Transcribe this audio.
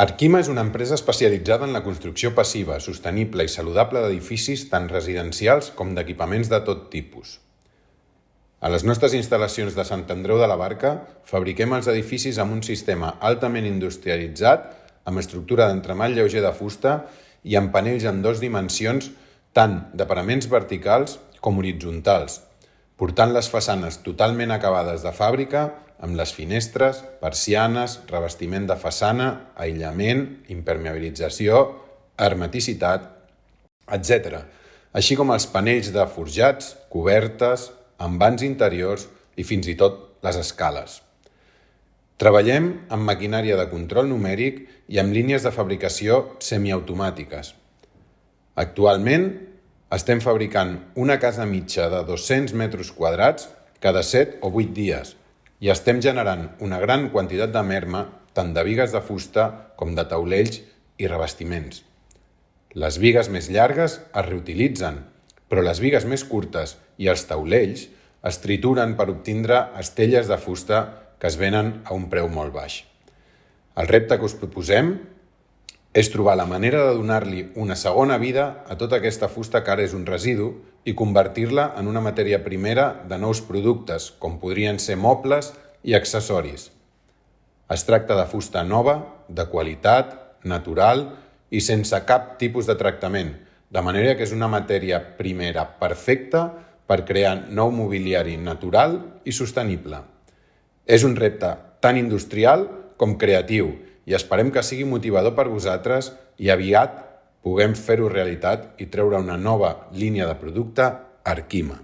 Arquima és una empresa especialitzada en la construcció passiva, sostenible i saludable d'edificis tant residencials com d'equipaments de tot tipus. A les nostres instal·lacions de Sant Andreu de la Barca fabriquem els edificis amb un sistema altament industrialitzat, amb estructura d'entremall lleuger de fusta i amb panells en 2 dimensions tant de paraments verticals com horitzontals, portant les façanes totalment acabades de fàbrica amb les finestres, persianes, revestiment de façana, aïllament, impermeabilització, hermeticitat, etc., així com els panells de forjats, cobertes, envans interiors i fins i tot les escales. Treballem amb maquinària de control numèric i amb línies de fabricació semiautomàtiques. Actualment estem fabricant una casa mitja de 200 metres quadrats cada 7 o 8 dies i estem generant una gran quantitat de merma tant de bigues de fusta com de taulells i revestiments. Les bigues més llargues es reutilitzen, però les bigues més curtes i els taulells es trituren per obtindre estelles de fusta que es venen a un preu molt baix. El repte que us proposem és trobar la manera de donar-li una segona vida a tota aquesta fusta que ara és un residu i convertir-la en una matèria primera de nous productes, com podrien ser mobles i accessoris. Es tracta de fusta nova, de qualitat, natural i sense cap tipus de tractament, de manera que és una matèria primera perfecta per crear nou mobiliari natural i sostenible. És un repte tan industrial com creatiu i esperem que sigui motivador per vosaltres i aviat puguem fer-ho realitat i treure una nova línia de producte Arquima.